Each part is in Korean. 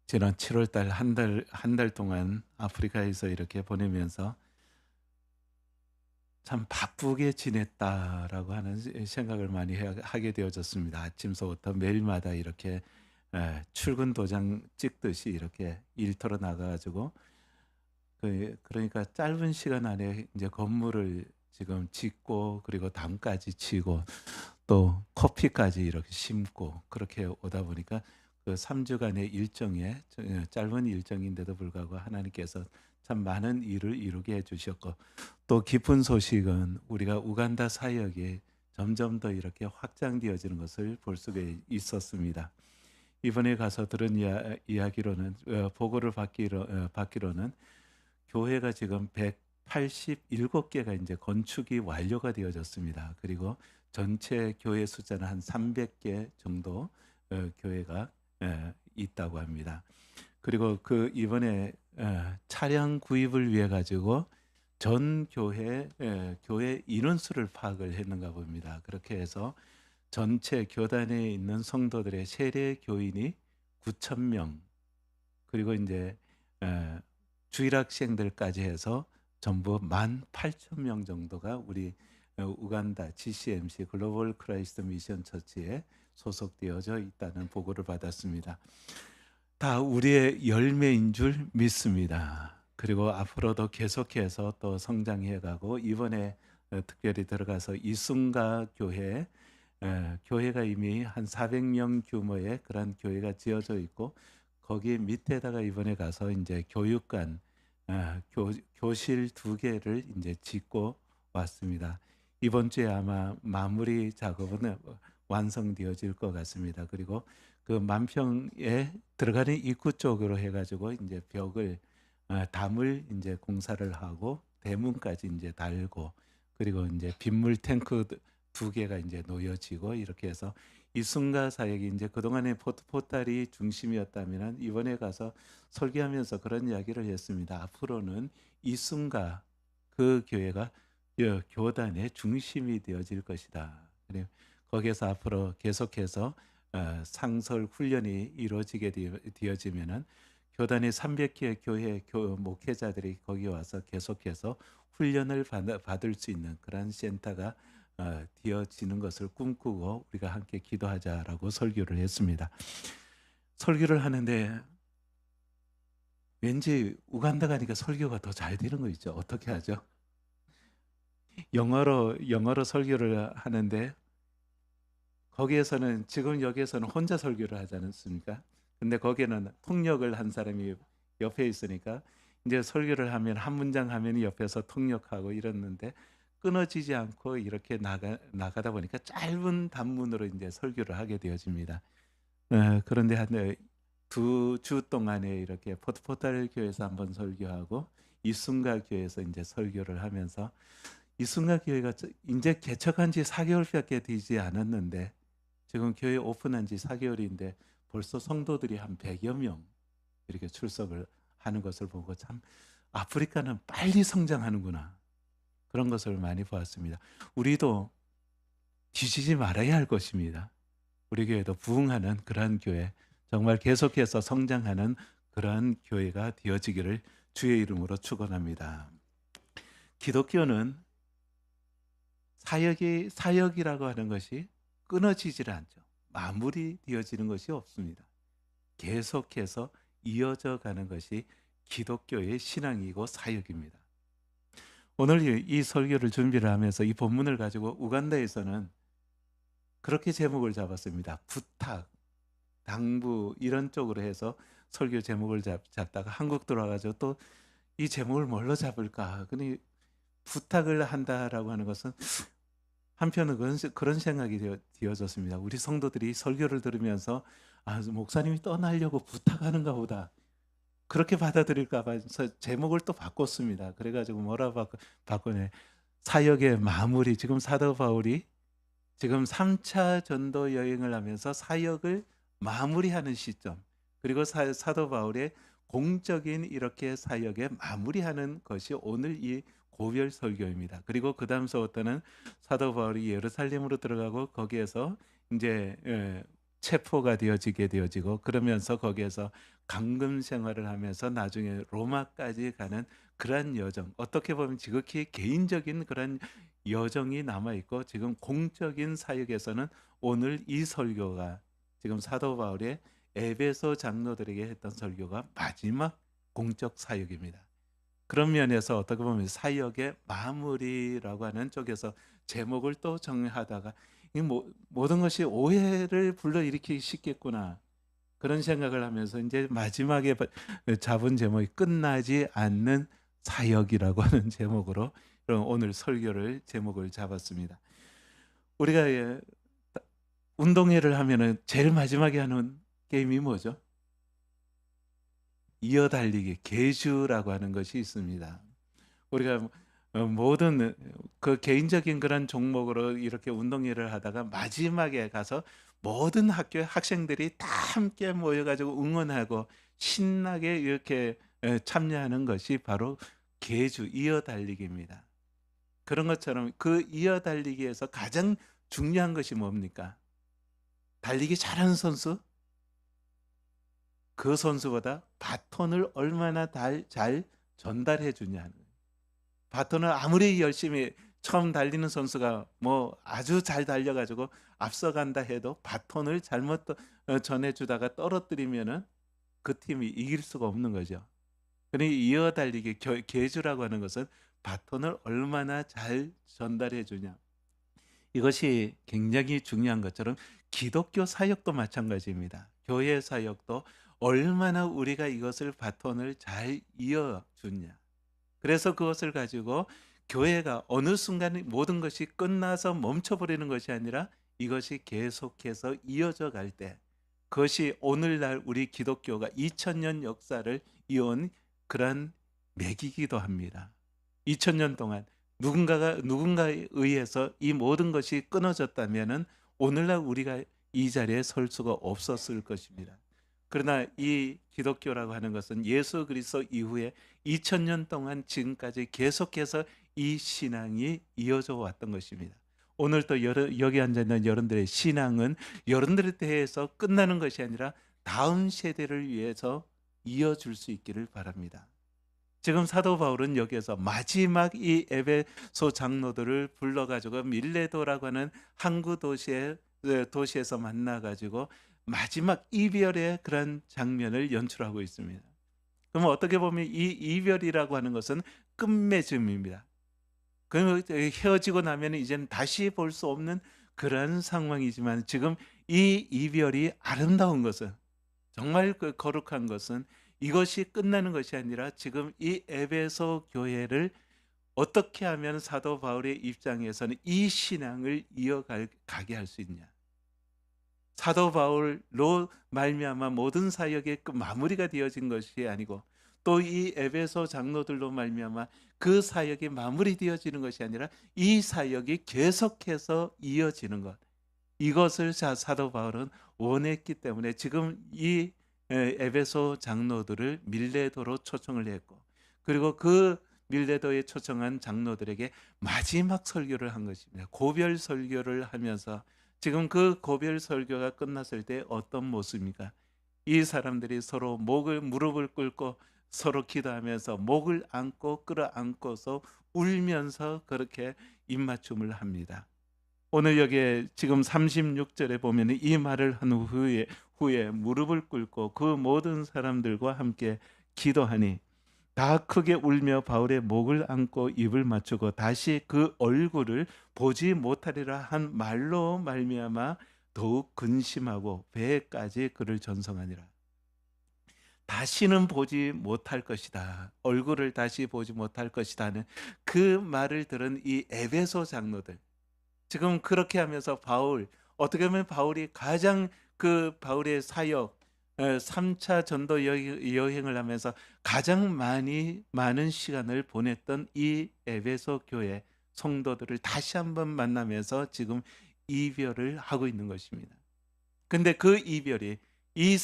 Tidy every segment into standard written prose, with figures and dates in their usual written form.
지난 7월 달 한 달 동안 아프리카에서 이렇게 보내면서 '참 바쁘게 지냈다.'라고 하는 생각을 많이 하게 되어졌습니다. 아침서부터 매일마다 이렇게 출근 도장 찍듯이 이렇게 일터로 나가 가지고 그러니까 짧은 시간 안에 이제 건물을 지금 짓고 그리고 담까지 치고 또 커피까지 이렇게 심고 그렇게 오다 보니까 그 3 주간의 일정에 짧은 일정인데도 불구하고 하나님께서 참 많은 일을 이루게 해 주셨고, 또 기쁜 소식은 우리가 우간다 사역이 점점 더 이렇게 확장되어지는 것을 볼 수가 있었습니다. 이번에 가서 들은 이야기로는 보고를 받기로는 교회가 지금 187 개가 이제 건축이 완료가 되어졌습니다. 그리고 전체 교회 숫자는 한 300개 정도 교회가 있다고 합니다. 그리고 그 이번에 차량 구입을 위해 가지고 전 교회 인원수를 파악을 했는가 봅니다. 그렇게 해서 전체 교단에 있는 성도들의 세례 교인이 9천 명, 그리고 인제 에 주일 학생들까지 해서 전부 18,000명 정도가 우리 우간다 GCMC 글로벌 크라이스트 미션 처치에 소속되어져 있다는 보고를 받았습니다. 다 우리의 열매인 줄 믿습니다. 그리고 앞으로도 계속해서 또 성장해 가고, 이번에 특별히 들어가서 이순가 교회, 교회가 이미 한 400명 규모의 그런 교회가 지어져 있고, 거기 밑에다가 이번에 가서 인제 교육관, 교실 2개를 인제 짓고 왔습니다. 이번 주에 아마 마무리 작업은 완성되어질 것 같습니다. 그리고 그 만평에 들어가는 입구 쪽으로 해 가지고 인제 벽을 담을 인제 공사를 하고 대문까지 인제 달고, 그리고 인제 빗물 탱크 2개가 인제 놓여지고, 이렇게 해서 이순가 사역이 인제 그동안에 포탈이 중심이었다면은 이번에 가서 설교하면서 그런 이야기를 했습니다. 앞으로는 이순가 그 교회가 교단의 중심이 되어질 것이다. 그리고 거기에서 앞으로 계속해서 상설 훈련이 이루어지게 되어지면은 교단의 300개 교회 목회자들이 거기 와서 계속해서 훈련을 받을 수 있는 그런 센터가 되어지는 것을 꿈꾸고 우리가 함께 기도하자라고 설교를 했습니다. 설교를 하는데 왠지 우간다 가니까 설교가 더 잘 되는 거 있죠. 어떻게 하죠? 영어로 설교를 하는데, 거기에서는 지금 여기에서는 혼자 설교를 하지 않습니까? 근데 거기에는 통역을 한 사람이 옆에 있으니까 이제 설교를 하면 한 문장 하면 옆에서 통역하고 이랬는데, 끊어지지 않고 이렇게 나가다 보니까 짧은 단문으로 이제 설교를 하게 되어집니다. 그런데 한 2주 동안에 이렇게 포트포탈 교회에서 한번 설교하고 이순가 교회에서 인제 설교를 하면서, 이순가 교회가 인제 개척한 지 4 개월밖에 되지 않았는데 지금 교회 오픈한 지 4 개월인데 벌써 성도들이 한 100여 명 이렇게 출석을 하는 것을 보고 '참 아프리카는 빨리 성장하는구나.' 그런 것을 많이 보았습니다. 우리도 뒤지지 말아야 할 것입니다. 우리 교회도 부흥하는 그러한 교회, 정말 계속해서 성장하는 그러한 교회가 되어지기를 주의 이름으로 축원합니다. 기독교는 사역이라고 하는 것이 끊어지질 않죠. 마무리되어지는 것이 없습니다. 계속해서 이어져 가는 것이 기독교의 신앙이고 사역입니다. 오늘 이 설교를 준비를 하면서 이 본문을 가지고 우간다에서는 그렇게 제목을 잡았습니다. 부탁, 당부 이런 쪽으로 해서 설교 제목을 잡다가 한국 들어와가지고 또 이 제목을 뭘로 잡을까? 근데 부탁을 한다라고 하는 것은 한편은 그런 생각이 되어졌습니다. 우리 성도들이 설교를 들으면서 '아 목사님이 떠나려고 부탁하는가 보다.' 그렇게 받아들일까 봐 제목을 또 바꿨습니다. 그래 가지고 뭐라 바꾸냐, 사역의 마무리. 지금 사도 바울이 지금 3차 전도 여행을 하면서 사역을 마무리하는 시점, 그리고 사도 바울의 공적인 이렇게 사역에 마무리하는 것이 오늘 이 고별 설교입니다. 그리고 그다음서부터는 사도 바울이 예루살렘으로 들어가고 거기에서 인제 체포가 되어지게 되어지고 그러면서 거기에서 감금 생활을 하면서 나중에 로마까지 가는 그러한 여정, 어떻게 보면 지극히 개인적인 그런 여정이 남아 있고 지금 공적인 사역에서는 오늘 이 설교가 지금 사도 바울의 에베소 장로들에게 했던 설교가 마지막 공적 사역입니다. 그런 면에서 어떻게 보면 사역의 마무리라고 하는 쪽에서 제목을 또 정하다가 이 모든 것이 오해를 불러일으키기 쉽겠구나. 그런 생각을 하면서 이제 마지막에 잡은 제목이 끝나지 않는 사역이라고 하는 제목으로 그럼 오늘 설교를 제목을 잡았습니다. 우리가 운동회를 하면은 제일 마지막에 하는 게임이 뭐죠? 이어달리기, 계주라고 하는 것이 있습니다. 우리가 모든 그 개인적인 그런 종목으로 이렇게 운동회를 하다가 마지막에 가서 모든 학교의 학생들이 다 함께 모여가지고 응원하고 신나게 이렇게 참여하는 것이 바로 계주 이어달리기입니다. 그런 것처럼 그 이어달리기에서 가장 중요한 것이 뭡니까? 달리기 잘하는 선수? 그 선수보다 바톤을 얼마나 잘 전달해 주냐 하는 거예요. 바톤을 아무리 열심히 처음 달리는 선수가 뭐 아주 잘 달려가지고 앞서간다 해도 바톤을 잘못 전해주다가 떨어뜨리면은 그 팀이 이길 수가 없는 거죠. 그러니 이어 달리기 계주라고 하는 것은 바톤을 얼마나 잘 전달해 주냐. 이것이 굉장히 중요한 것처럼 기독교 사역도 마찬가지입니다. 교회 사역도 얼마나 우리가 이것을 바톤을 잘 이어주냐. 그래서 그것을 가지고 교회가 어느 순간 모든 것이 끝나서 멈춰버리는 것이 아니라 이것이 계속해서 이어져 갈 때 그것이 오늘날 우리 기독교가 2000년 역사를 이어온 그런 맥이기도 합니다. 2000년 동안 누군가에 의해서 이 모든 것이 끊어졌다면은 오늘날 우리가 이 자리에 설 수가 없었을 것입니다. 그러나 이 기독교라고 하는 것은 예수 그리스도 이후에 2000년 동안 지금까지 계속해서 이 신앙이 이어져 왔던 것입니다. 오늘 또 여기 앉아있는 여러분들의 신앙은 여러분들에 대해서 끝나는 것이 아니라 다음 세대를 위해서 이어줄 수 있기를 바랍니다. 지금 사도 바울은 여기에서 마지막 이 에베소 장로들을 불러가지고 밀레도라고 하는 항구 도시에서 만나가지고 마지막 이별의 그런 장면을 연출하고 있습니다. 그럼 어떻게 보면 이 이별이라고 하는 것은 끝맺음입니다. 그러면 헤어지고 나면 이제는 다시 볼 수 없는 그런 상황이지만 지금 이 이별이 아름다운 것은 정말 그 거룩한 것은 이것이 끝나는 것이 아니라 지금 이 에베소 교회를 어떻게 하면 사도 바울의 입장에서는 이 신앙을 이어가게 할 수 있냐. 사도 바울로 말미암아 모든 사역의 그 마무리가 되어진 것이 아니고 또 이 에베소 장로들로 말미암아 그 사역이 마무리되어지는 것이 아니라 이 사역이 계속해서 이어지는 것. 이것을 사도 바울은 원했기 때문에 지금 이 에베소 장로들을 밀레도로 초청을 했고 그리고 그 밀레도에 초청한 장로들에게 마지막 설교를 한 것입니다. 고별 설교를 하면서 지금 그 고별 설교가 끝났을 때 어떤 모습입니까? 이 사람들이 서로 무릎을 꿇고 서로 기도하면서 목을 안고 끌어안고서 울면서 그렇게 입맞춤을 합니다. 오늘 여기에 지금 36절에 보면 이 말을 한 후에 무릎을 꿇고 그 모든 사람들과 함께 기도하니 다 크게 울며 바울의 목을 안고 입을 맞추고 다시 그 얼굴을 보지 못하리라 한 말로 말미암아 더욱 근심하고 배에까지 그를 전성하니라. 다시는 보지 못할 것이다. 얼굴을 다시 보지 못할 것이다는 그 말을 들은 이 에베소 장로들 지금 그렇게 하면서 어떻게 보면 바울이 가장 그 바울의 사역 3차 전도 여행을 하면서 가장 많은 시간을 보냈던 이 에베소 교회 성도들을 다시 한번 만나면서 지금 이별을 하고 있는 것입니다. 근데 그 이별이 이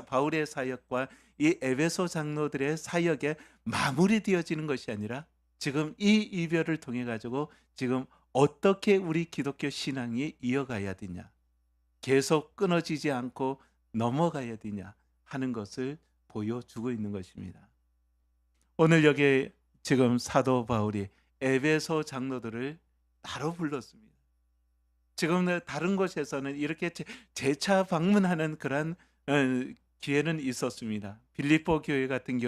바울의 사역과 이 에베소 장로들의 사역에 마무리되어지는 것이 아니라 지금 이 이별을 통해 가지고 지금 어떻게 우리 기독교 신앙이 이어가야 되냐. 계속 끊어지지 않고 넘어가야 되냐 하는 것을 보여주고 있는 것입니다. 오늘 여기에 지금 사도 바울이 에베소 장로들을 따로 불렀습니다. 지금 다른 곳에서는 이렇게 재차 방문하는 그런 어, 기회는 있었습니다. 빌립보 교회 같은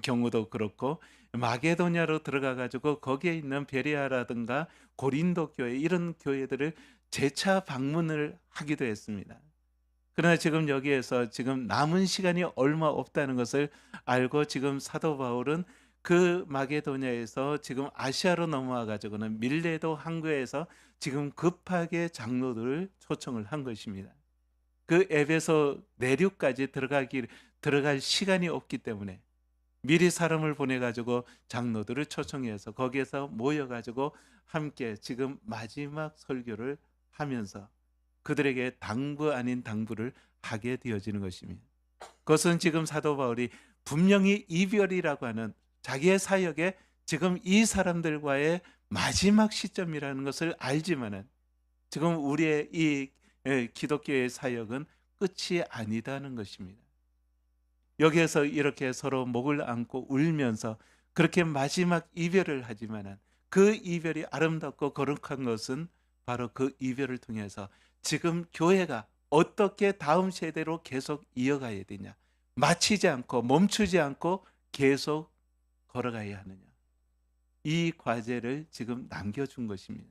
경우도 그렇고 마게도냐로 들어가 가지고 거기에 있는 베레아라든가 고린도 교회 이런 교회들을 재차 방문을 하기도 했습니다. 그러나 지금 여기에서 지금 남은 시간이 얼마 없다는 것을 알고 지금 사도 바울은 그 마게도냐에서 지금 아시아로 넘어와 가지고는 밀레도 항구에서 지금 급하게 장로들을 초청을 한 것입니다. 그 에베소 내륙까지 들어갈 시간이 없기 때문에 미리 사람을 보내 가지고 장로들을 초청해서 거기에서 모여 가지고 함께 지금 마지막 설교를 하면서 그들에게 당부 아닌 당부를 하게 되어지는 것입니다. 그것은 지금 사도 바울이 분명히 이별이라고 하는 자기의 사역에 지금 이 사람들과의 마지막 시점이라는 것을 알지만은 지금 우리의 이 기독교의 사역은 끝이 아니다는 것입니다. 여기에서 이렇게 서로 목을 안고 울면서 그렇게 마지막 이별을 하지만은 그 이별이 아름답고 거룩한 것은 바로 그 이별을 통해서 지금 교회가 어떻게 다음 세대로 계속 이어가야 되냐, 마치지 않고 멈추지 않고 계속 걸어가야 하느냐, 이 과제를 지금 남겨준 것입니다.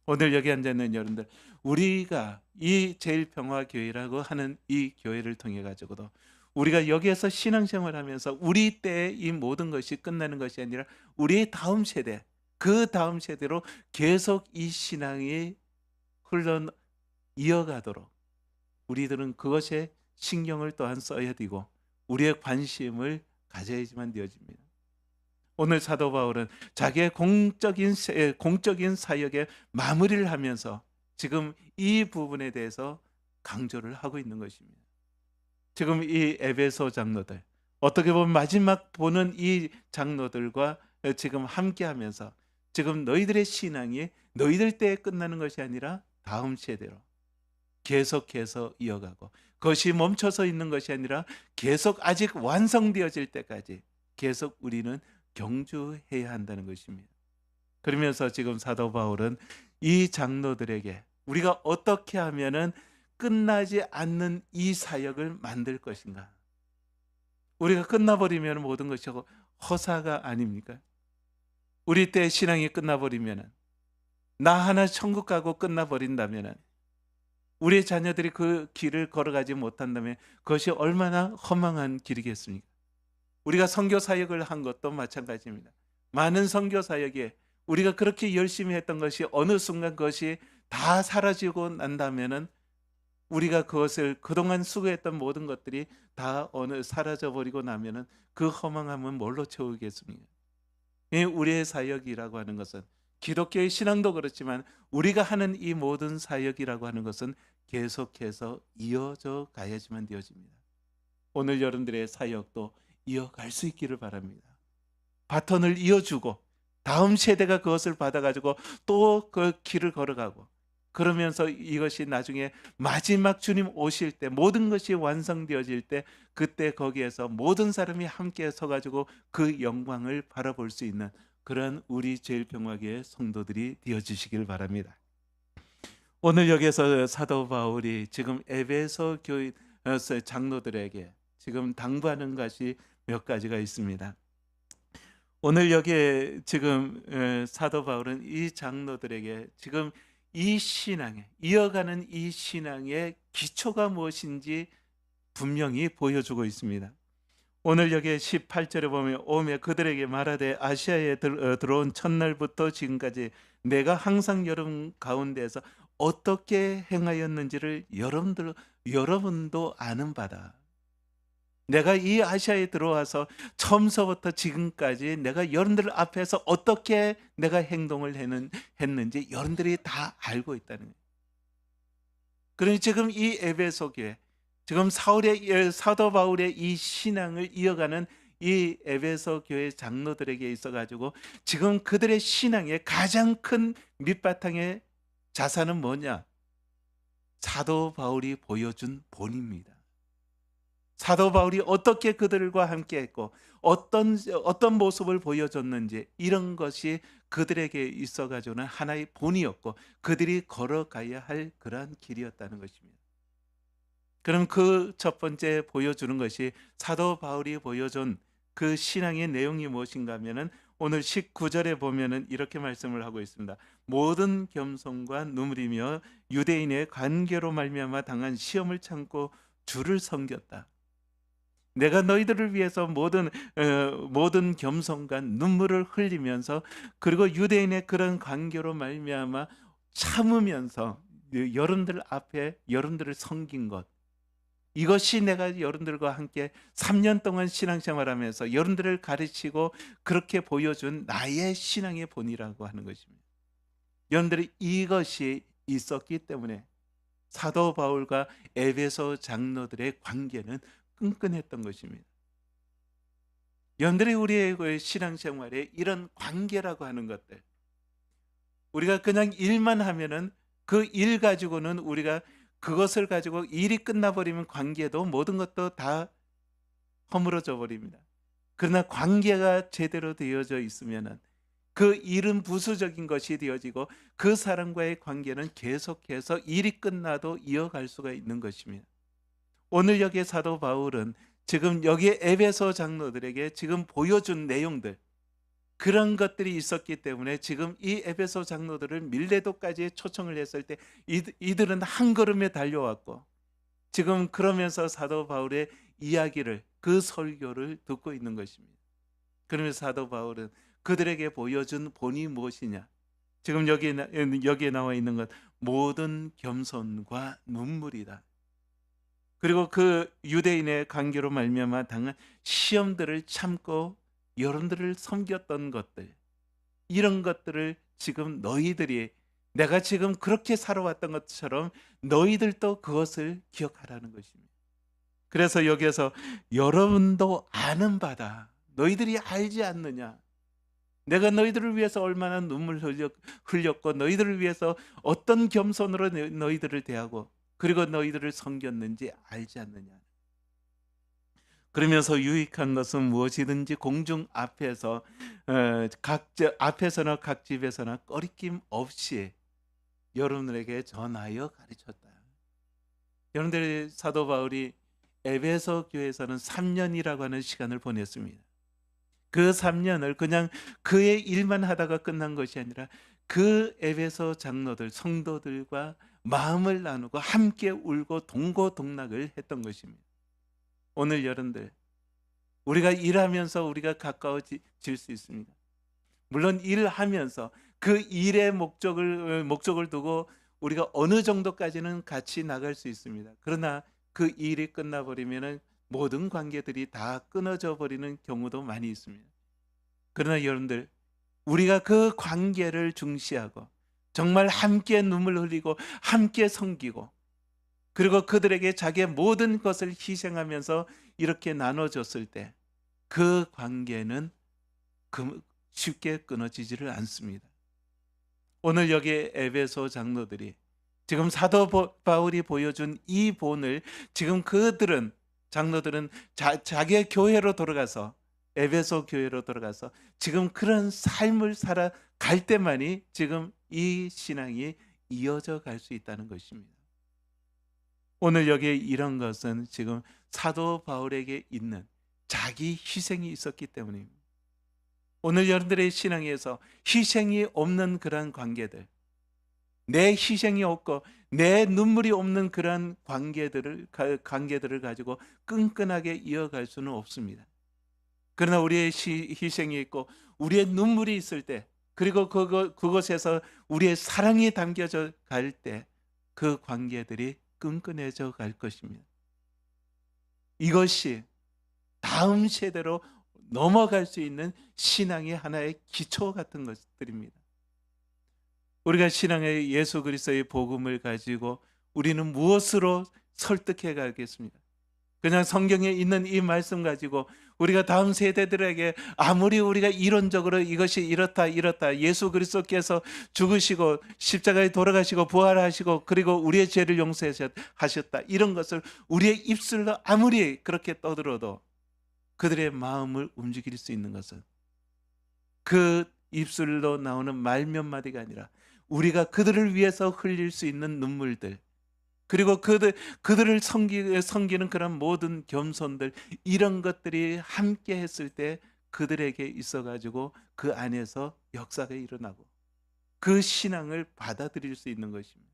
오늘 여기 앉아있는 여러분들, 우리가 이 제일평화교회라고 하는 이 교회를 통해 가지고도 우리가 여기에서 신앙생활하면서 우리 때의 이 모든 것이 끝나는 것이 아니라 우리의 다음 세대, 그 다음 세대로 계속 이 신앙이 흘러 이어가도록 우리들은 그것에 신경을 또한 써야 되고 우리의 관심을 가져야지만 되어집니다. 오늘 사도 바울은 자기의 공적인 사역의 마무리를 하면서 지금 이 부분에 대해서 강조를 하고 있는 것입니다. 지금 이 에베소 장로들, 어떻게 보면 마지막 보는 이 장로들과 지금 함께하면서 지금 너희들의 신앙이 너희들 때에 끝나는 것이 아니라 다음 세대로 계속해서 이어가고, 그것이 멈춰서 있는 것이 아니라 계속 아직 완성되어질 때까지 계속 우리는 경주해야 한다는 것입니다. 그러면서 지금 사도 바울은 이 장로들에게 우리가 어떻게 하면은 끝나지 않는 이 사역을 만들 것인가? 우리가 끝나버리면 모든 것이 허사가 아닙니까? 우리 때 신앙이 끝나버리면, 나 하나 천국 가고 끝나버린다면, 우리의 자녀들이 그 길을 걸어가지 못한다면 그것이 얼마나 허망한 길이겠습니까? 우리가 선교 사역을 한 것도 마찬가지입니다. 많은 선교 사역에 우리가 그렇게 열심히 했던 것이 어느 순간 그것이 다 사라지고 난다면은 우리가 그것을 그동안 수고했던 모든 것들이 다 어느 사라져 버리고 나면은 그 허망함은 뭘로 채우겠습니까? 우리의 사역이라고 하는 것은, 기독교의 신앙도 그렇지만 우리가 하는 이 모든 사역이라고 하는 것은 계속해서 이어져 가야지만 되어집니다. 오늘 여러분들의 사역도 이어갈 수 있기를 바랍니다. 바톤을 이어주고 다음 세대가 그것을 받아가지고 또 그 길을 걸어가고, 그러면서 이것이 나중에 마지막 주님 오실 때 모든 것이 완성되어질 때 그때 거기에서 모든 사람이 함께 서가지고 그 영광을 바라볼 수 있는 그런 우리 제일평화교회 성도들이 되어주시길 바랍니다. 오늘 여기서 사도 바울이 지금 에베소 교회 장로들에게 지금 당부하는 것이 몇 가지가 있습니다. 오늘 여기에 지금 사도 바울은 이 장로들에게 지금 이 신앙에 이어가는 이 신앙의 기초가 무엇인지 분명히 보여주고 있습니다. 오늘 여기 18절에 보면 오매 그들에게 말하되 아시아에 들어온 첫날부터 지금까지 내가 항상 여러분 가운데에서 어떻게 행하였는지를 여러분도 아는 바다. 내가 이 아시아에 들어와서 처음서부터 지금까지 내가 여러분들 앞에서 어떻게 내가 행동을 했는지 여러분들이 다 알고 있다는 거예요. 그러니 지금 이 에베소 교회, 지금 사도 바울의 이 신앙을 이어가는 이 에베소 교회 장로들에게 있어가지고 지금 그들의 신앙의 가장 큰 밑바탕의 자산은 뭐냐? 사도 바울이 보여준 본입니다. 사도 바울이 어떻게 그들과 함께 했고 어떤 모습을 보여줬는지, 이런 것이 그들에게 있어 가지고는 하나의 본이었고 그들이 걸어가야 할 그러한 길이었다는 것입니다. 그럼 그 첫 번째 보여주는 것이, 사도 바울이 보여준 그 신앙의 내용이 무엇인가 하면은, 오늘 19절에 보면은 이렇게 말씀을 하고 있습니다. 모든 겸손과 눈물이며 유대인의 관계로 말미암아 당한 시험을 참고 주를 섬겼다. 내가 너희들을 위해서 모든 겸손과 눈물을 흘리면서, 그리고 유대인의 그런 관계로 말미암아 참으면서 여러분들 앞에 여러분들을 섬긴 것, 이것이 내가 여러분들과 함께 3년 동안 신앙생활하면서 여러분들을 가르치고 그렇게 보여준 나의 신앙의 본이라고 하는 것입니다. 여러분들이 이것이 있었기 때문에 사도 바울과 에베소 장로들의 관계는 끈끈했던 것입니다. 여러분들이 우리의 그 신앙생활에 이런 관계라고 하는 것들, 우리가 그냥 일만 하면은 그 일 가지고는, 우리가 그것을 가지고 일이 끝나버리면 관계도 모든 것도 다 허물어져 버립니다. 그러나 관계가 제대로 되어져 있으면은 그 일은 부수적인 것이 되어지고 그 사람과의 관계는 계속해서 일이 끝나도 이어갈 수가 있는 것입니다. 오늘 여기에 사도 바울은 지금 여기에 에베소 장로들에게 지금 보여준 내용들, 그런 것들이 있었기 때문에 지금 이 에베소 장로들을 밀레도까지 초청을 했을 때 이들은 한 걸음에 달려왔고, 지금 그러면서 사도 바울의 이야기를, 그 설교를 듣고 있는 것입니다. 그러면서 사도 바울은 그들에게 보여준 본이 무엇이냐? 지금 여기에 나와 있는 것, 모든 겸손과 눈물이다. 그리고 그 유대인의 관계로 말미암아 당한 시험들을 참고 여러분들을 섬겼던 것들, 이런 것들을 지금 너희들이, 내가 지금 그렇게 살아왔던 것처럼 너희들도 그것을 기억하라는 것입니다. 그래서 여기에서 여러분도 아는 바다, 너희들이 알지 않느냐? 내가 너희들을 위해서 얼마나 눈물 흘렸고 너희들을 위해서 어떤 겸손으로 너희들을 대하고 그리고 너희들을 섬겼는지 알지 않느냐? 그러면서 유익한 것은 무엇이든지 공중 앞에서 앞에서나 각 집에서나 꺼리낌 없이 여러분들에게 전하여 가르쳤다. 여러분들이, 사도 바울이 에베소 교회에서는 3년이라고 하는 시간을 보냈습니다. 그 3년을 그냥 그의 일만 하다가 끝난 것이 아니라 그 에베소 장로들, 성도들과 마음을 나누고 함께 울고 동고동락을 했던 것입니다. 오늘 여러분들, 우리가 일하면서 우리가 가까워질 수 있습니다. 물론 일하면서 그 일의 목적을 두고 우리가 어느 정도까지는 같이 나갈 수 있습니다. 그러나 그 일이 끝나버리면 모든 관계들이 다 끊어져 버리는 경우도 많이 있습니다. 그러나 여러분들, 우리가 그 관계를 중시하고 정말 함께 눈물 흘리고 함께 섬기고, 그리고 그들에게 자기의 모든 것을 희생하면서 이렇게 나눠줬을 때 그 관계는 쉽게 끊어지지를 않습니다. 오늘 여기 에베소 장로들이 지금 사도 바울이 보여준 이 본을 지금 장로들은 자기의 교회로 돌아가서, 에베소 교회로 돌아가서 지금 그런 삶을 살아갈 때만이 지금 이 신앙이 이어져 갈 수 있다는 것입니다. 오늘 여기에 이런 것은 지금 사도 바울에게 있는 자기 희생이 있었기 때문입니다. 오늘 여러분들의 신앙에서 희생이 없는 그러한 관계들, 내 희생이 없고 내 눈물이 없는 그러한 관계들을 가지고 끈끈하게 이어갈 수는 없습니다. 그러나 우리의 희생이 있고 우리의 눈물이 있을 때, 그리고 그곳에서 우리의 사랑이 담겨져 갈 때 그 관계들이 끈끈해져 갈 것입니다. 이것이 다음 세대로 넘어갈 수 있는 신앙의 하나의 기초 같은 것들입니다. 우리가 신앙의 예수 그리스도의 복음을 가지고 우리는 무엇으로 설득해 가겠습니까? 그냥 성경에 있는 이 말씀 가지고 우리가 다음 세대들에게 아무리 우리가 이론적으로 이것이 이렇다 예수 그리스도께서 죽으시고 십자가에 돌아가시고 부활하시고 그리고 우리의 죄를 용서하셨다 이런 것을 우리의 입술로 아무리 그렇게 떠들어도 그들의 마음을 움직일 수 있는 것은 그 입술로 나오는 말 몇 마디가 아니라 우리가 그들을 위해서 흘릴 수 있는 눈물들, 그리고 그들을 섬기는 그런 모든 겸손들, 이런 것들이 함께 했을 때 그들에게 있어 가지고 그 안에서 역사가 일어나고 그 신앙을 받아들일 수 있는 것입니다.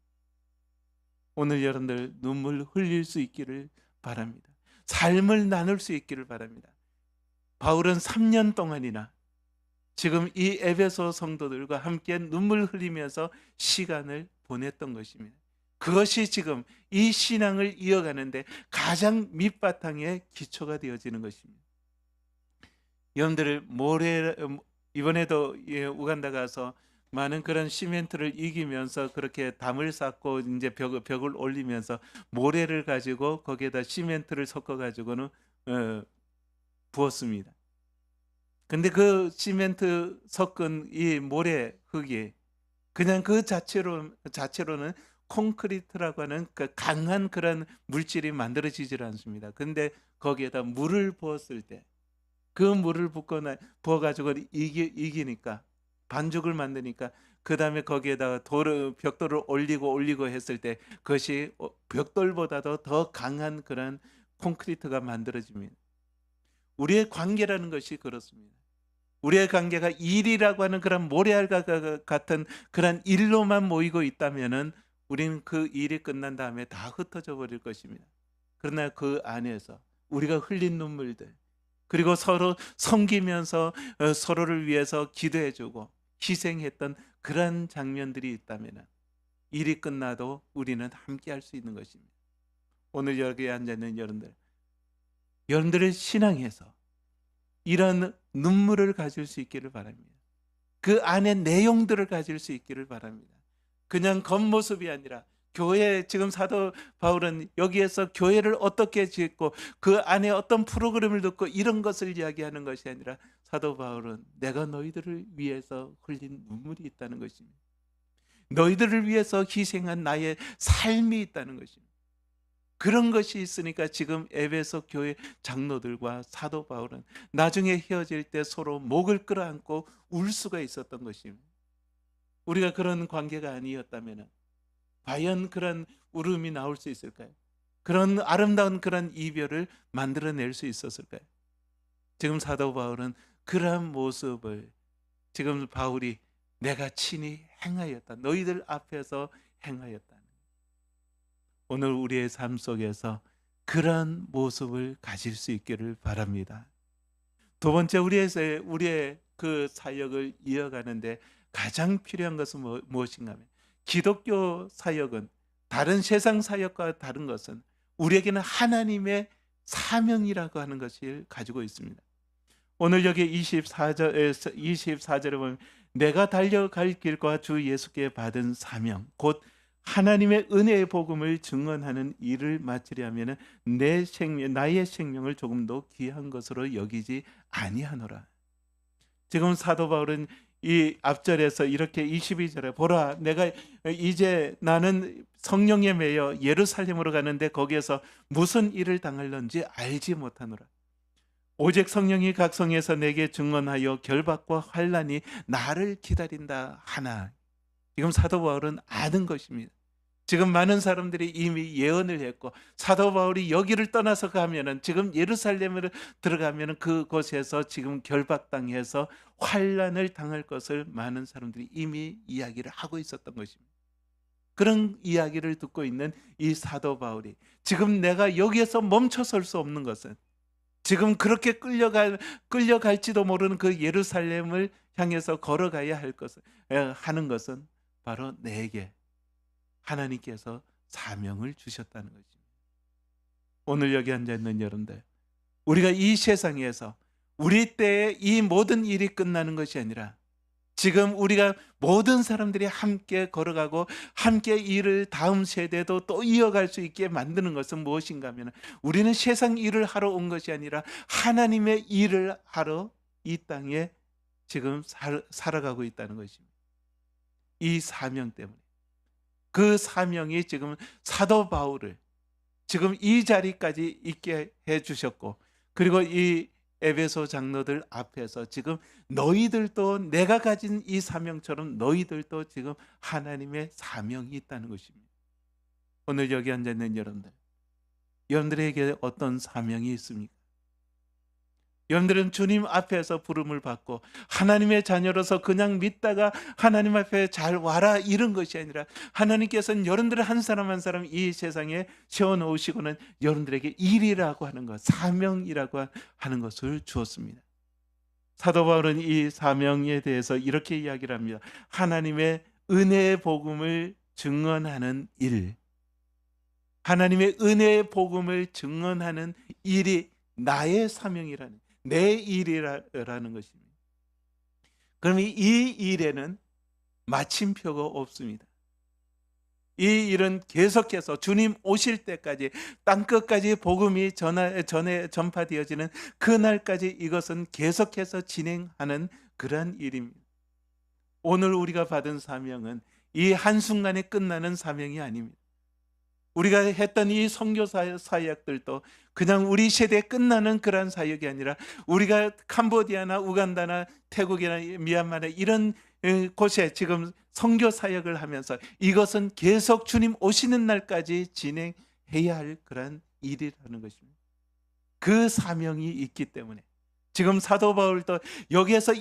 오늘 여러분들 눈물 흘릴 수 있기를 바랍니다. 삶을 나눌 수 있기를 바랍니다. 바울은 3년 동안이나 지금 이 에베소 성도들과 함께 눈물 흘리면서 시간을 보냈던 것입니다. 그것이 지금 이 신앙을 이어가는데 가장 밑바탕의 기초가 되어지는 것입니다. 여러분들 이번에도 우간다 가서 많은 그런 시멘트를 이기면서 그렇게 담을 쌓고 이제 벽을 올리면서 모래를 가지고 거기에다 시멘트를 섞어 가지고는 부었습니다. 근데 그 시멘트 섞은 이 모래 흙이 그냥 그 자체로는 콘크리트라고 하는 그 강한 그런 물질이 만들어지질 않습니다. 근데 거기에다 물을 부었을 때 그 물을 부어가지고 이기니까 반죽을 만드니까 그 다음에 거기에다가 벽돌을 올리고 했을 때 그것이 벽돌보다도 더 강한 그런 콘크리트가 만들어집니다. 우리의 관계라는 것이 그렇습니다. 우리의 관계가 일이라고 하는 그런 모래알과 같은 그런 일로만 모이고 있다면은 우리는 그 일이 끝난 다음에 다 흩어져 버릴 것입니다. 그러나 그 안에서 우리가 흘린 눈물들, 그리고 서로 섬기면서 서로를 위해서 기도해주고 희생했던 그런 장면들이 있다면 일이 끝나도 우리는 함께 할 수 있는 것입니다. 오늘 여기에 앉아있는 여러분들의 신앙에서 이런 눈물을 가질 수 있기를 바랍니다. 그 안에 내용들을 가질 수 있기를 바랍니다. 그냥 겉모습이 아니라 교회, 지금 사도 바울은 여기에서 교회를 어떻게 짓고 그 안에 어떤 프로그램을 듣고 이런 것을 이야기하는 것이 아니라 사도 바울은 내가 너희들을 위해서 흘린 눈물이 있다는 것입니다. 너희들을 위해서 희생한 나의 삶이 있다는 것입니다. 그런 것이 있으니까 지금 에베소 교회 장로들과 사도 바울은 나중에 헤어질 때 서로 목을 끌어안고 울 수가 있었던 것입니다. 우리가 그런 관계가 아니었다면 과연 그런 울음이 나올 수 있을까요? 그런 아름다운 그런 이별을 만들어낼 수 있었을까요? 지금 사도 바울은 그러한 모습을 지금 바울이 내가 친히 행하였다. 너희들 앞에서 행하였다. 오늘 우리의 삶 속에서 그런 모습을 가질 수 있기를 바랍니다. 두 번째, 우리의 그 사역을 이어가는데 가장 필요한 것은 무엇인가 하면 기독교 사역은 다른 세상 사역과 다른 것은 우리에게는 하나님의 사명이라고 하는 것을 가지고 있습니다. 오늘 여기 24절에 보면 내가 달려갈 길과 주 예수께 받은 사명 곧 하나님의 은혜의 복음을 증언하는 일을 마치려 하면 나의 생명을 조금도 귀한 것으로 여기지 아니하노라. 지금 사도 바울은 이 앞절에서 이렇게 22절에 보라 내가 이제 나는 성령에 매여 예루살렘으로 가는데 거기에서 무슨 일을 당할런지 알지 못하노라. 오직 성령이 각 성에서 내게 증언하여 결박과 환난이 나를 기다린다 하나. 지금 사도 바울은 아는 것입니다. 지금 많은 사람들이 이미 예언을 했고 사도 바울이 여기를 떠나서 가면은 지금 예루살렘으로 들어가면은 그곳에서 지금 결박당해서 환난을 당할 것을 많은 사람들이 이미 이야기를 하고 있었던 것입니다. 그런 이야기를 듣고 있는 이 사도 바울이 지금 내가 여기에서 멈춰설 수 없는 것은 지금 그렇게 끌려갈지도 모르는 그 예루살렘을 향해서 걸어가야 하는 것은 바로 내게 하나님께서 사명을 주셨다는 것입니다. 오늘 여기 앉아있는 여러분들, 우리가 이 세상에서 우리 때에 이 모든 일이 끝나는 것이 아니라 지금 우리가 모든 사람들이 함께 걸어가고 함께 일을 다음 세대도 또 이어갈 수 있게 만드는 것은 무엇인가 하면, 우리는 세상 일을 하러 온 것이 아니라 하나님의 일을 하러 이 땅에 지금 살아가고 있다는 것입니다. 이 사명 때문에. 그 사명이 지금 사도 바울을 지금 이 자리까지 있게 해 주셨고, 그리고 이 에베소 장로들 앞에서 지금 너희들도 내가 가진 이 사명처럼 너희들도 지금 하나님의 사명이 있다는 것입니다. 오늘 여기 앉아 있는 여러분들, 여러분들에게 어떤 사명이 있습니까? 여러분들은 주님 앞에서 부름을 받고 하나님의 자녀로서 그냥 믿다가 하나님 앞에 잘 와라 이런 것이 아니라, 하나님께서는 여러분들을 한 사람 한 사람 이 세상에 세워놓으시고는 여러분들에게 일이라고 하는 것, 사명이라고 하는 것을 주었습니다. 사도 바울은 이 사명에 대해서 이렇게 이야기를 합니다. 하나님의 은혜의 복음을 증언하는 일, 하나님의 은혜의 복음을 증언하는 일이 나의 사명이라는, 내 일이라는 것입니다. 그럼 이 일에는 마침표가 없습니다. 이 일은 계속해서 주님 오실 때까지, 땅끝까지 복음이 전파되어지는 그날까지 이것은 계속해서 진행하는 그러한 일입니다. 오늘 우리가 받은 사명은 이 한순간에 끝나는 사명이 아닙니다. 우리가 했던 이 선교 사역들도 그냥 우리 세대에 끝나는 그런 사역이 아니라, 우리가 캄보디아나 우간다나 태국이나 미얀마나 이런 곳에 지금 선교 사역을 하면서 이것은 계속 주님 오시는 날까지 진행해야 할 그런 일이라는 것입니다. 그 사명이 있기 때문에 지금 사도 바울도 여기에서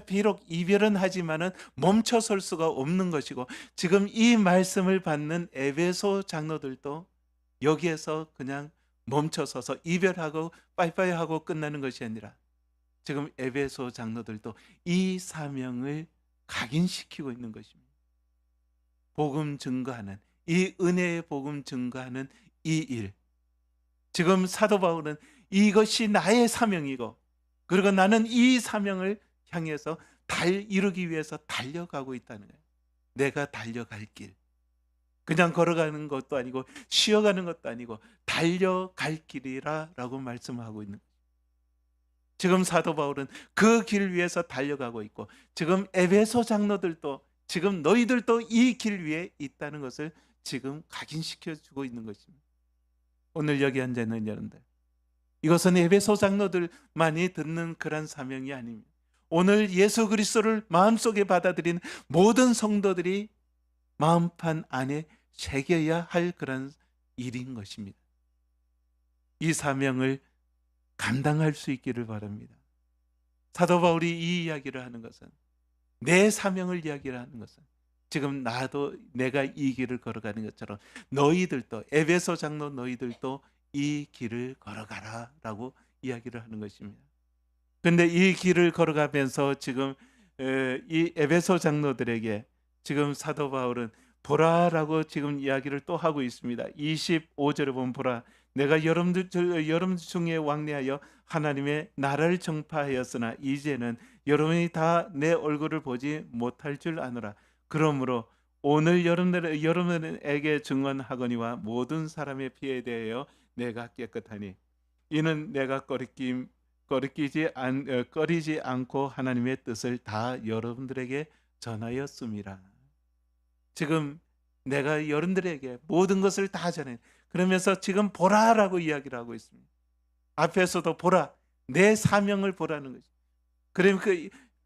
비록 이별은 하지만은 멈춰설 수가 없는 것이고, 지금 이 말씀을 받는 에베소 장로들도 여기에서 그냥 멈춰서서 이별하고 빠이빠이 하고 끝나는 것이 아니라, 지금 에베소 장로들도 이 사명을 각인시키고 있는 것입니다. 복음 증거하는, 이 은혜의 복음 증거하는 이 일, 지금 사도 바울은 이것이 나의 사명이고, 그리고 나는 이 사명을 향해서 이루기 위해서 달려가고 있다는 거예요. 내가 달려갈 길, 그냥 걸어가는 것도 아니고 쉬어가는 것도 아니고 달려갈 길이라고 말씀하고 있는 거예요. 지금 사도 바울은 그 길 위에서 달려가고 있고, 지금 에베소 장로들도 지금 너희들도 이 길 위에 있다는 것을 지금 각인시켜주고 있는 것입니다. 오늘 여기 앉아 있는 여러분들, 이것은 에베소 장로들만이 듣는 그런 사명이 아닙니다. 오늘 예수 그리스도를 마음속에 받아들인 모든 성도들이 마음판 안에 새겨야 할 그런 일인 것입니다. 이 사명을 감당할 수 있기를 바랍니다. 사도 바울이 이 이야기를 하는 것은, 내 사명을 이야기를 하는 것은, 지금 나도 내가 이 길을 걸어가는 것처럼 너희들도, 에베소 장로 너희들도 이 길을 걸어가라 라고 이야기를 하는 것입니다. 그런데 이 길을 걸어가면서 지금 이 에베소 장로들에게 지금 사도 바울은 보라라고 지금 이야기를 또 하고 있습니다. 25절에 보면, 보라, 내가 여러분들 중에 왕래하여 하나님의 나라를 정파하였으나 이제는 여러분이 다 내 얼굴을 보지 못할 줄 아노라. 그러므로 오늘 여러분에게 증언하거니와 모든 사람의 피에 대하여 내가 깨끗하니, 이는 내가 꺼리지 않고 하나님의 뜻을 다 여러분들에게 전하였음이라. 지금 내가 여러분들에게 모든 것을 다 전해, 그러면서 지금 보라라고 이야기를 하고 있습니다. 앞에서도 보라, 내 사명을 보라는 거죠. 그러면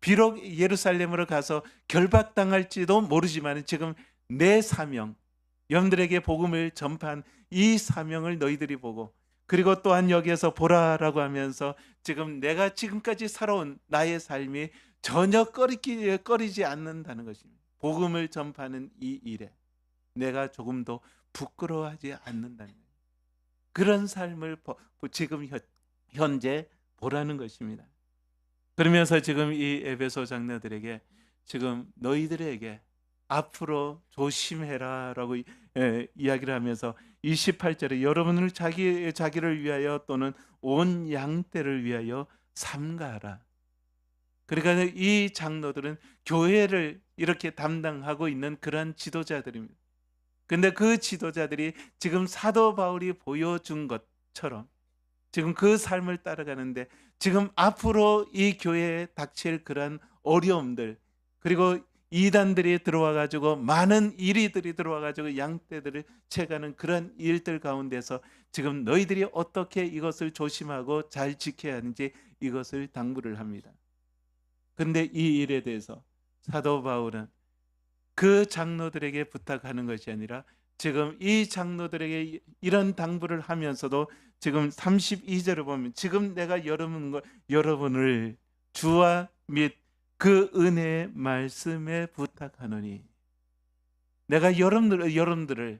비록 예루살렘으로 가서 결박당할지도 모르지만 지금 내 사명, 여러분들에게 복음을 전파한 이 사명을 너희들이 보고, 그리고 또한 여기에서 보라라고 하면서 지금 내가 지금까지 살아온 나의 삶이 전혀 꺼리지 않는다는 것입니다. 복음을 전파하는 이 일에 내가 조금도 부끄러워하지 않는다는 거예요. 그런 삶을 지금 현재 보라는 것입니다. 그러면서 지금 이 에베소 장로들에게 지금 너희들에게 앞으로 조심해라라고 이야기를 하면서 28절에 여러분을 자기를 위하여 또는 온 양떼를 위하여 삼가하라. 그러니까 이 장로들은 교회를 이렇게 담당하고 있는 그러한 지도자들입니다. 근데 그 지도자들이 지금 사도 바울이 보여준 것처럼 지금 그 삶을 따라가는데, 지금 앞으로 이 교회에 닥칠 그러한 어려움들, 그리고 이단들이 들어와 가지고 많은 이리들이 들어와 가지고 양떼들을 채가는 그런 일들 가운데서 지금 너희들이 어떻게 이것을 조심하고 잘 지켜야 하는지 이것을 당부를 합니다. 근데 이 일에 대해서 사도 바울은 그 장로들에게 부탁하는 것이 아니라 지금 이 장로들에게 이런 당부를 하면서도 지금 32절을 보면, 지금 내가 여러분을 주와 및 그 은혜의 말씀에 부탁하노니, 내가 여러분들을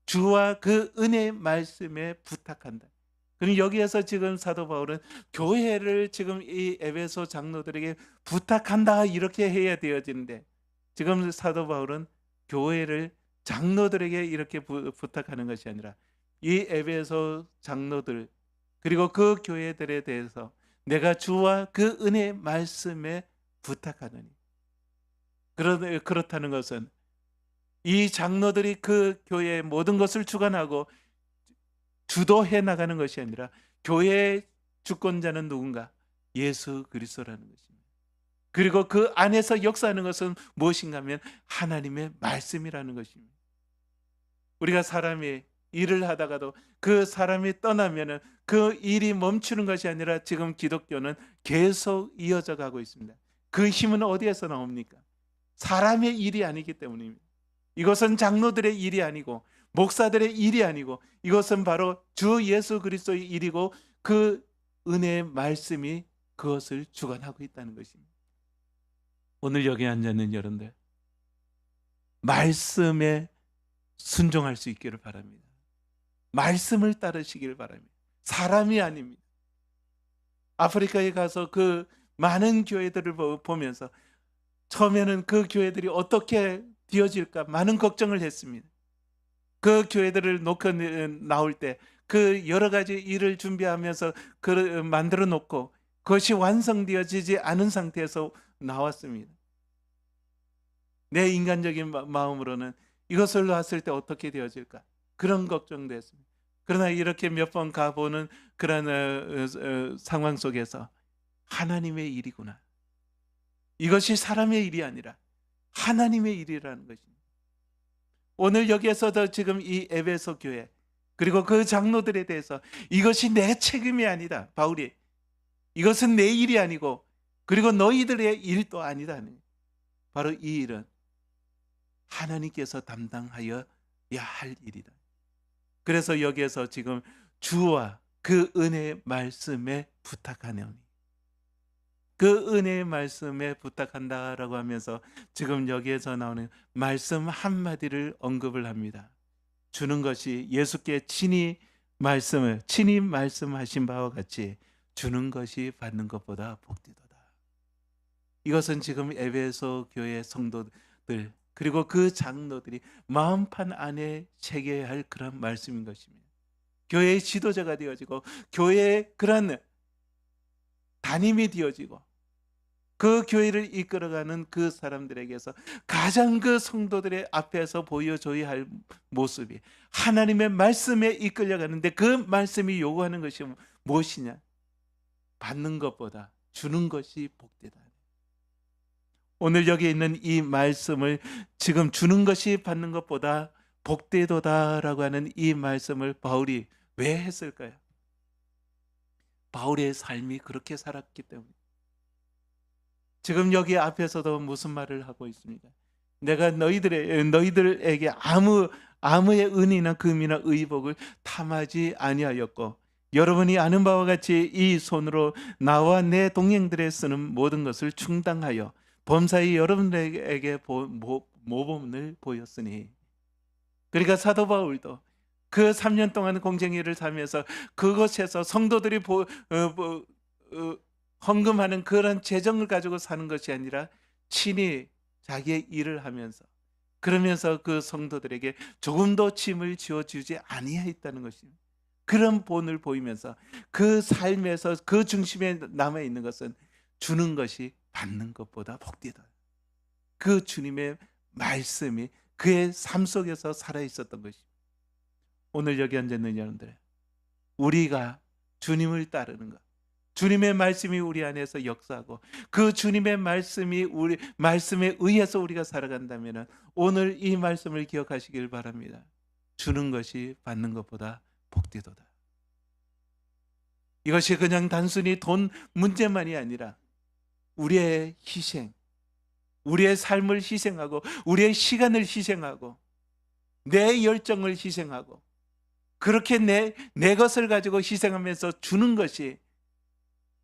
주와 그 은혜의 말씀에 부탁한다. 그럼 여기에서 지금 사도 바울은 교회를 지금 이 에베소 장로들에게 부탁한다 이렇게 해야 되어지는데, 지금 사도 바울은 교회를 장로들에게 이렇게 부탁하는 것이 아니라 이 에베소 장로들 그리고 그 교회들에 대해서 내가 주와 그 은혜의 말씀에 부탁하노니, 그렇다는 것은 이 장로들이 그 교회의 모든 것을 주관하고 주도해 나가는 것이 아니라 교회의 주권자는 누군가? 예수 그리스도라는 것입니다. 그리고 그 안에서 역사하는 것은 무엇인가 하면 하나님의 말씀이라는 것입니다. 우리가 사람이 일을 하다가도 그 사람이 떠나면은 그 일이 멈추는 것이 아니라 지금 기독교는 계속 이어져 가고 있습니다. 그 힘은 어디에서 나옵니까? 사람의 일이 아니기 때문입니다. 이것은 장로들의 일이 아니고 목사들의 일이 아니고 이것은 바로 주 예수 그리스도의 일이고 그 은혜의 말씀이 그것을 주관하고 있다는 것입니다. 오늘 여기 앉아있는 여러분들, 말씀에 순종할 수 있기를 바랍니다. 말씀을 따르시기를 바랍니다. 사람이 아닙니다. 아프리카에 가서 그 많은 교회들을 보면서 처음에는 그 교회들이 어떻게 되어질까 많은 걱정을 했습니다. 그 교회들을 놓고 나올 때 그 여러 가지 일을 준비하면서 만들어 놓고 그것이 완성되어지지 않은 상태에서 나왔습니다. 내 인간적인 마음으로는 이것을 놨을 때 어떻게 되어질까 그런 걱정도 했습니다. 그러나 이렇게 몇 번 가보는 그런 상황 속에서 하나님의 일이구나, 이것이 사람의 일이 아니라 하나님의 일이라는 것입니다. 오늘 여기에서도 지금 이 에베소 교회 그리고 그 장로들에 대해서 이것이 내 책임이 아니다, 바울이 이것은 내 일이 아니고 그리고 너희들의 일도 아니다, 바로 이 일은 하나님께서 담당하여야 할 일이다. 그래서 여기에서 지금 주와 그 은혜의 말씀에 부탁하노니, 그 은혜의 말씀에 부탁한다라고 하면서 지금 여기에서 나오는 말씀 한마디를 언급을 합니다. 주는 것이 예수께 친히 말씀하신 바와 같이 주는 것이 받는 것보다 복되도다. 이것은 지금 에베소 교회 성도들 그리고 그 장로들이 마음판 안에 새겨야 할 그런 말씀인 것입니다. 교회의 지도자가 되어지고 교회의 그런 담임이 되어지고 그 교회를 이끌어가는 그 사람들에게서 가장 그 성도들의 앞에서 보여줘야 할 모습이 하나님의 말씀에 이끌려가는데, 그 말씀이 요구하는 것이 무엇이냐? 받는 것보다 주는 것이 복되다. 오늘 여기 있는 이 말씀을 지금 주는 것이 받는 것보다 복되도다라고 하는 이 말씀을 바울이 왜 했을까요? 바울의 삶이 그렇게 살았기 때문에. 지금 여기 앞에서도 무슨 말을 하고 있습니까? 내가 너희들에게 아무의 은이나 금이나 의복을 탐하지 아니하였고 여러분이 아는 바와 같이 이 손으로 나와 내 동행들에 쓰는 모든 것을 충당하여 범사에 여러분들에게 모범을 보였으니. 그러니까 사도 바울도 그 3년 동안 공생애를 살면서 그곳에서 성도들이 헌금하는 그런 재정을 가지고 사는 것이 아니라 친히 자기의 일을 하면서, 그러면서 그 성도들에게 조금도 짐을 지어주지 아니하였다는 것입니다. 그런 본을 보이면서 그 삶에서 그 중심에 남아있는 것은 주는 것이 받는 것보다 복되다. 그 주님의 말씀이 그의 삶 속에서 살아 있었던 것입니다. 오늘 여기 앉아 있는 여러분들, 우리가 주님을 따르는 것, 주님의 말씀이 우리 안에서 역사하고 그 주님의 말씀이 우리 말씀에 의해서 우리가 살아간다면 오늘 이 말씀을 기억하시길 바랍니다. 주는 것이 받는 것보다 복되도다. 이것이 그냥 단순히 돈 문제만이 아니라 우리의 희생, 우리의 삶을 희생하고 우리의 시간을 희생하고 내 열정을 희생하고 그렇게 내 것을 가지고 희생하면서 주는 것이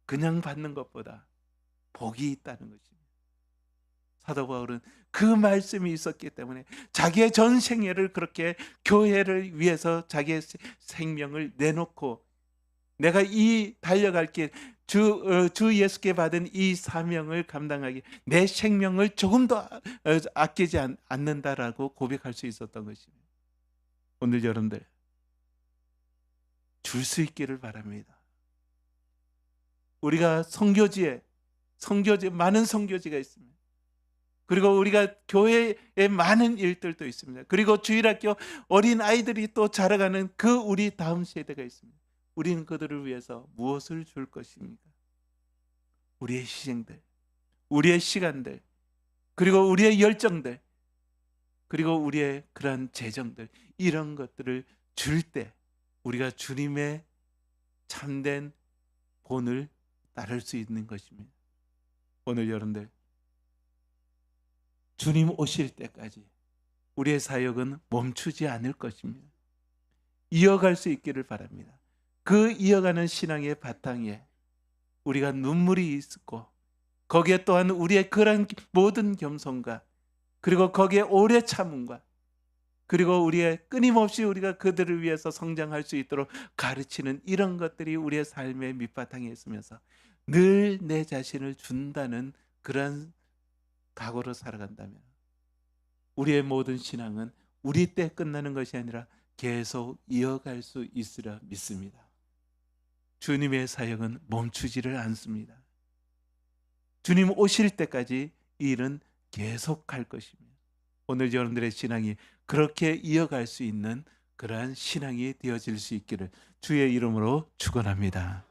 그냥 받는 것보다 복이 있다는 것입니다. 사도 바울은 그 말씀이 있었기 때문에 자기의 전 생애를 그렇게 교회를 위해서 자기의 생명을 내놓고 내가 이 달려갈 길, 주 예수께 받은 이 사명을 감당하기 내 생명을 조금 더 아끼지 않는다라고 고백할 수 있었던 것입니다. 오늘 여러분들 줄 수 있기를 바랍니다. 우리가 선교지에 많은 선교지가 있습니다. 그리고 우리가 교회에 많은 일들도 있습니다. 그리고 주일학교 어린 아이들이 또 자라가는 그 우리 다음 세대가 있습니다. 우리는 그들을 위해서 무엇을 줄 것입니까? 우리의 희생들, 우리의 시간들, 그리고 우리의 열정들, 그리고 우리의 그러한 재정들, 이런 것들을 줄 때 우리가 주님의 참된 본을 따를 수 있는 것입니다. 오늘 여러분들 주님 오실 때까지 우리의 사역은 멈추지 않을 것입니다. 이어갈 수 있기를 바랍니다. 그 이어가는 신앙의 바탕에 우리가 눈물이 있고 거기에 또한 우리의 그런 모든 겸손과 그리고 거기에 오래 참음과 그리고 우리의 끊임없이 우리가 그들을 위해서 성장할 수 있도록 가르치는 이런 것들이 우리의 삶의 밑바탕에 있으면서 늘 내 자신을 준다는 그런 각오로 살아간다면 우리의 모든 신앙은 우리 때 끝나는 것이 아니라 계속 이어갈 수 있으라 믿습니다. 주님의 사역은 멈추지를 않습니다. 주님 오실 때까지 이 일은 계속할 것입니다. 오늘 여러분들의 신앙이 그렇게 이어갈 수 있는 그러한 신앙이 되어질 수 있기를 주의 이름으로 축원합니다.